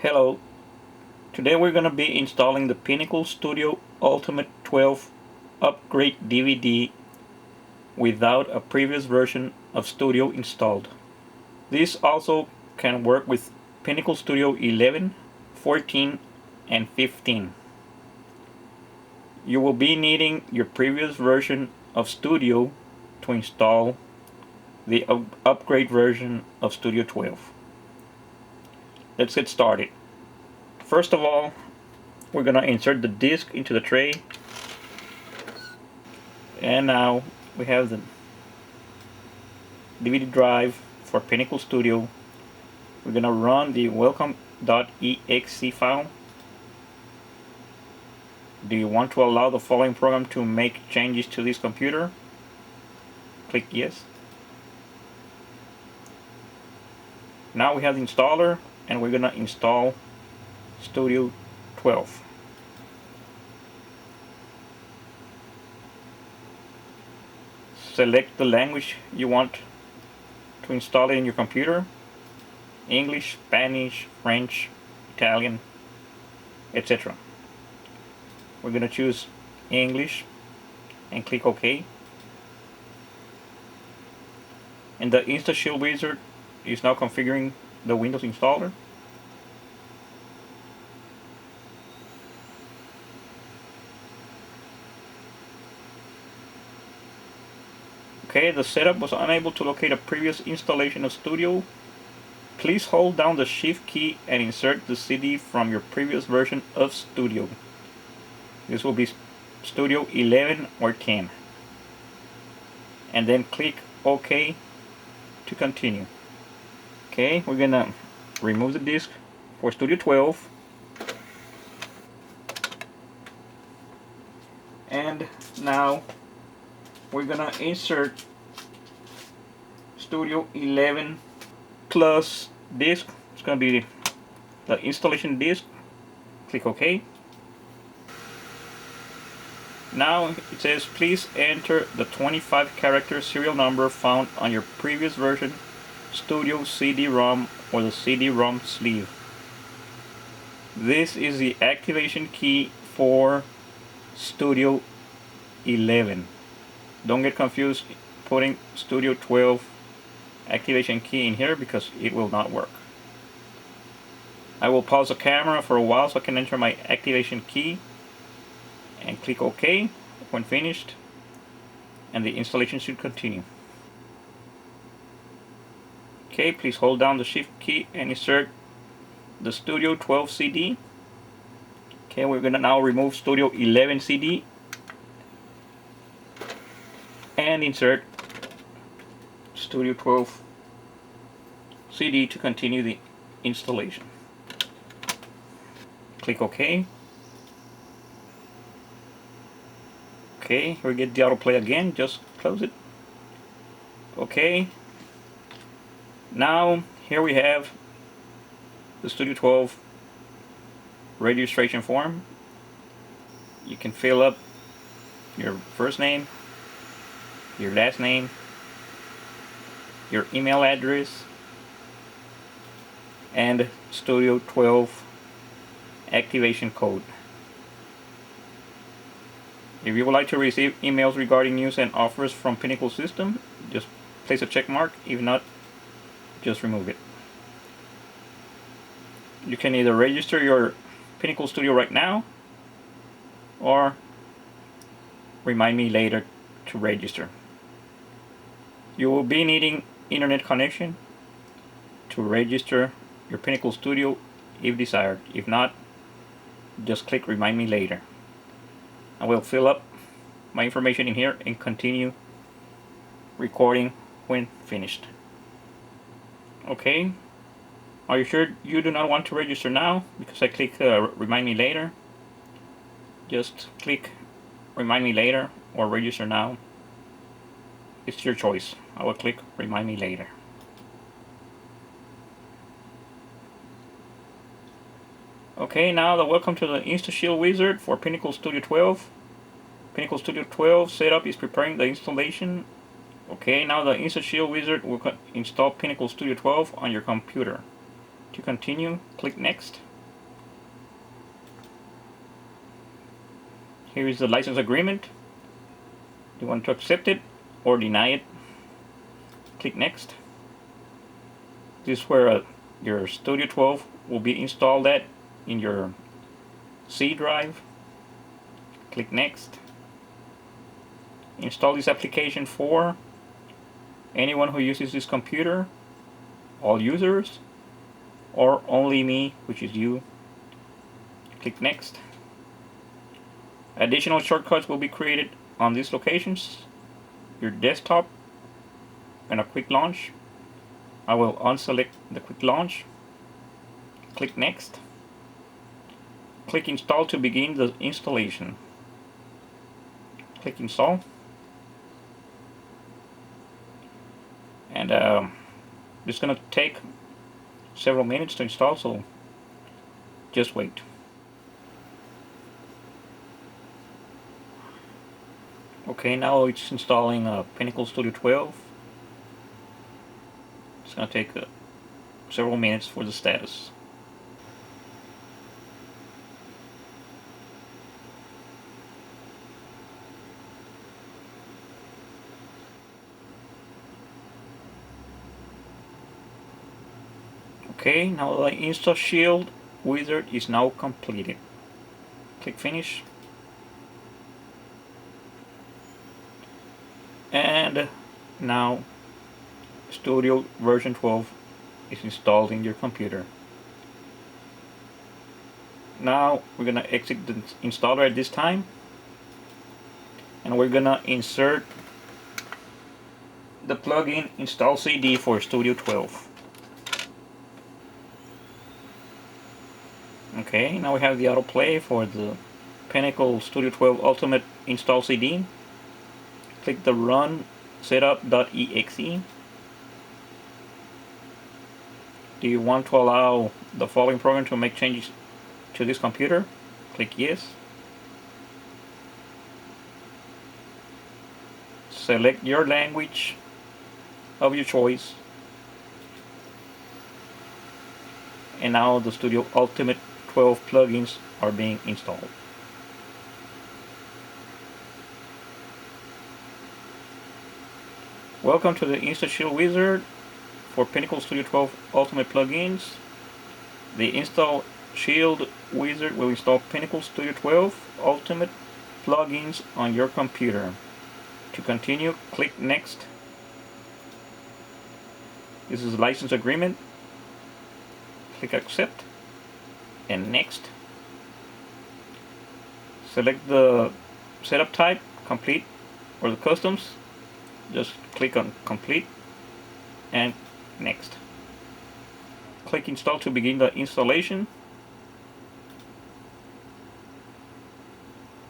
Hello, today we're going to be installing the Pinnacle Studio Ultimate 12 Upgrade DVD without a previous version of Studio installed. This also can work with Pinnacle Studio 11, 14, and 15. You will be needing your previous version of Studio to install the upgrade version of Studio 12. Let's get started. First of all, we're going to insert the disc into the tray, and now we have the DVD drive for Pinnacle Studio. We're going to run the welcome.exe file. Do you want to allow the following program to make changes to this computer? Click yes. Now we have the installer, and we're going to install Studio 12. Select the language you want to install it in your computer: English, Spanish, French, Italian, etc. We're going to choose English and click OK. And the InstaShield wizard is now configuring the Windows installer. Okay, the setup was unable to locate a previous installation of Studio. Please hold down the Shift key and insert the CD from your previous version of Studio. This will be Studio 11 or 10. And then click OK to continue. Okay, we're gonna remove the disk for Studio 12. And now we're gonna insert Studio 11 plus disk. It's gonna be the installation disk. Click OK. Now it says please enter the 25-character serial number found on your previous version Studio CD-ROM or the CD-ROM sleeve. This is the activation key for Studio 11. Don't get confused putting Studio 12 activation key in here because it will not work. I will pause the camera for a while so I can enter my activation key and click OK when finished, and the installation should continue. Okay, please hold down the Shift key and insert the Studio 12 CD. Okay, we're going to now remove Studio 11 CD and insert Studio 12 CD to continue the installation. Click OK. Okay, we get the autoplay again, just close it. Okay. Now, here we have the Studio 12 registration form. You can fill up your first name, your last name, your email address, and Studio 12 activation code. If you would like to receive emails regarding news and offers from Pinnacle System, just place a check mark. If not, just remove it. You can either register your Pinnacle Studio right now or remind me later to register. You will be needing internet connection to register your Pinnacle Studio if desired. If not, just click remind me later. I will fill up my information in here and continue recording when finished. Okay, are you sure you do not want to register now? Because I click remind me later. Just click remind me later or register now. It's your choice. I will click remind me later. Okay, now the welcome to the InstaShield wizard for Pinnacle Studio 12. Pinnacle Studio 12 setup is preparing the installation. Okay, now the InstaShield wizard will install Pinnacle Studio 12 on your computer. To continue, click Next. Here is the license agreement. You want to accept it or deny it. Click next. This is where your Studio 12 will be installed at in your C drive. Click next. Install this application for anyone who uses this computer, all users, or only me, which is you. Click next. Additional shortcuts will be created on these locations, your desktop, and a quick launch. I will unselect the quick launch. Click next. Click install to begin the installation. Click install. And it's going to take several minutes to install, so just wait. Okay, now it's installing Pinnacle Studio 12. It's going to take several minutes for the status. Okay, now the Install Shield wizard is now completed. Click Finish. And now Studio version 12 is installed in your computer. Now we're gonna exit the installer at this time, and we're gonna insert the plugin install CD for Studio 12. Okay, now we have the autoplay for the Pinnacle Studio 12 Ultimate install CD. Click the run setup.exe. Do you want to allow the following program to make changes to this computer? Click yes. Select your language of your choice. And now the Studio Ultimate 12 plugins are being installed. Welcome to the Install Shield wizard for Pinnacle Studio 12 Ultimate plugins. The Install Shield wizard will install Pinnacle Studio 12 Ultimate plugins on your computer. To continue, click Next. This is a license agreement. Click Accept and Next. Select the setup type, Complete, or the Customs. Just click on Complete and Next. Click Install to begin the installation,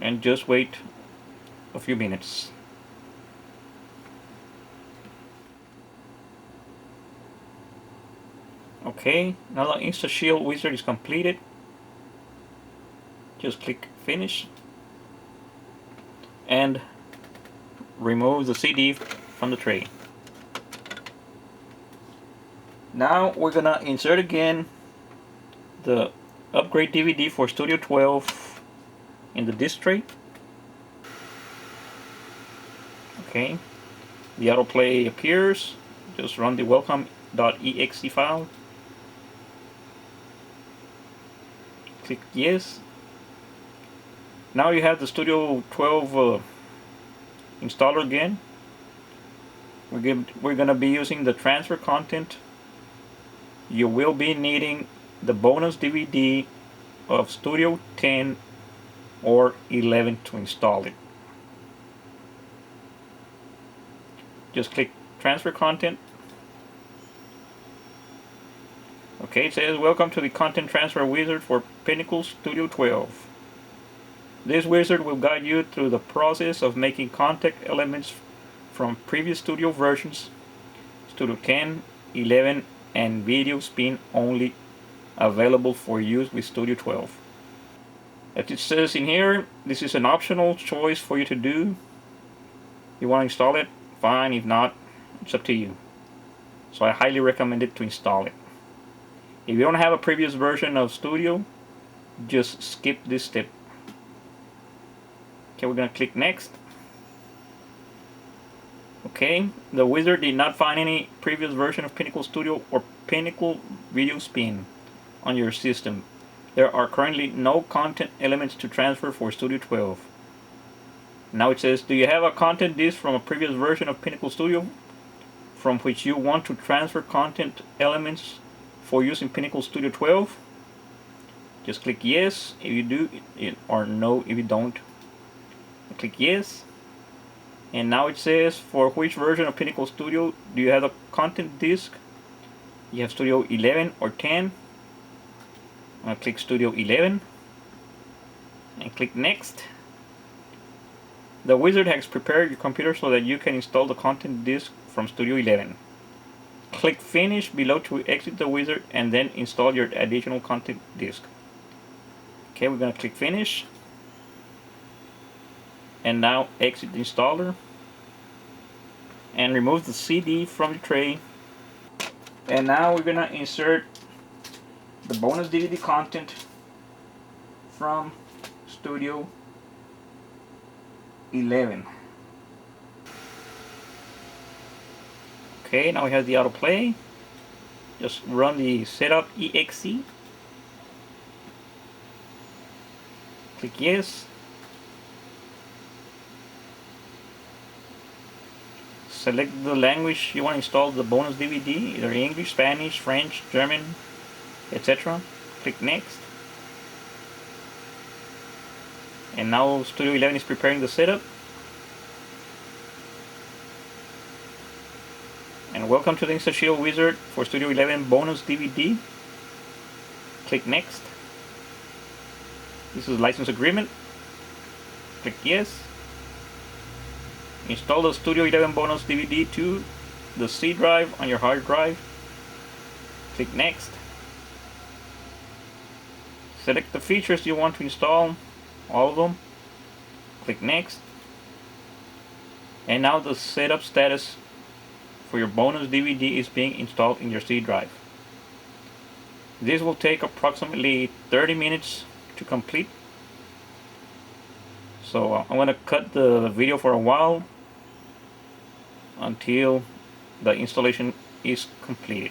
and just wait a few minutes. Okay, now the Install Shield wizard is completed. Just click Finish and remove the CD from the tray. Now we're gonna insert again the upgrade DVD for Studio 12 in the disk tray. Okay, the autoplay appears. Just run the welcome.exe file. Click yes. Now you have the Studio 12 installer again. We're going to be using the transfer content. You will be needing the bonus DVD of Studio 10 or 11 to install it. Just click transfer content. Okay, it says welcome to the content transfer wizard for Pinnacle Studio 12. This wizard will guide you through the process of making content elements from previous Studio versions, Studio 10, 11, and video spin only, available for use with Studio 12. As it says in here, this is an optional choice for you to do. You want to install it? Fine. If not, it's up to you. So I highly recommend it to install it. If you don't have a previous version of Studio, just skip this step. Okay, we're gonna click next. Okay, the wizard did not find any previous version of Pinnacle Studio or Pinnacle Video Spin on your system. There are currently no content elements to transfer for Studio 12. Now it says, do you have a content disk from a previous version of Pinnacle Studio from which you want to transfer content elements for use in Pinnacle Studio 12? Just click yes if you do, or no if you don't. Click yes. And now it says, for which version of Pinnacle Studio do you have a content disk? You have Studio 11 or 10. I'm going to click Studio 11 and click next. The wizard has prepared your computer so that you can install the content disk from Studio 11. Click finish below to exit the wizard and then install your additional content disk. Okay, we're going to click finish. And now exit the installer and remove the CD from the tray. And now we're gonna insert the bonus DVD content from Studio 11. Okay, now we have the autoplay. Just run the setup exe. Click yes. Select the language you want to install the bonus DVD, either English, Spanish, French, German, etc. Click next. And now Studio 11 is preparing the setup. And welcome to the InstaShield wizard for Studio 11 bonus DVD. Click next. This is a license agreement. Click yes. Install the Studio 11 bonus DVD to the C drive on your hard drive. Click next. Select the features you want to install, all of them. Click next. And now the setup status for your bonus DVD is being installed in your C drive. This will take approximately 30 minutes to complete. So I'm going to cut the video for a while until the installation is completed.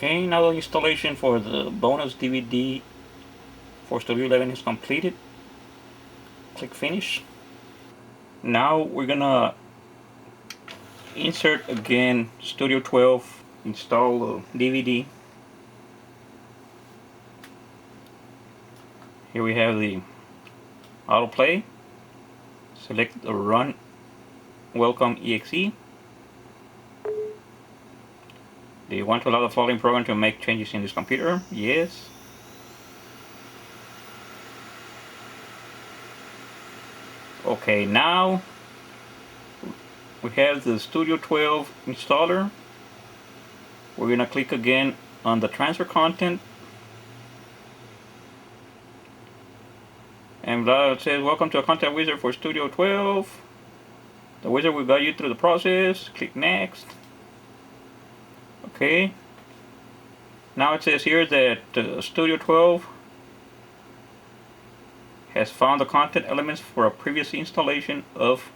Okay, now the installation for the bonus DVD for Studio 11 is completed. Click finish. Now we're gonna insert again Studio 12, install the DVD. Here we have the autoplay. Select the run welcome exe. Do you want to allow the following program to make changes in this computer? Yes. Okay, now we have the Studio 12 installer. We're going to click again on the transfer content. And it says, welcome to a content wizard for Studio 12. The wizard will guide you through the process. Click next. Okay. Now it says here that Studio 12 has found the content elements for a previous installation of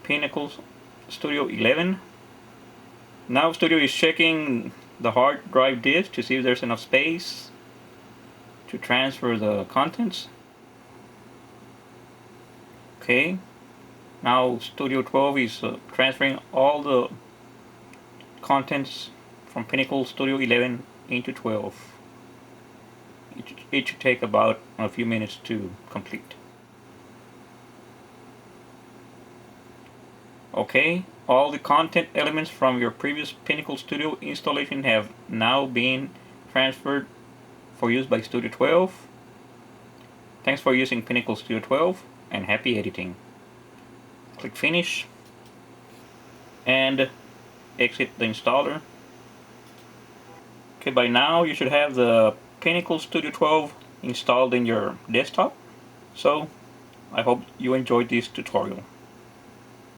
Pinnacle Studio 11. Now Studio is checking the hard drive disk to see if there's enough space to transfer the contents. Okay. Now Studio 12 is transferring all the contents from Pinnacle Studio 11 into 12. It should take about a few minutes to complete. Okay, all the content elements from your previous Pinnacle Studio installation have now been transferred for use by Studio 12. Thanks for using Pinnacle Studio 12 and happy editing. Click Finish and exit the installer. Okay, by now you should have the Pinnacle Studio 12 installed in your desktop. So I hope you enjoyed this tutorial.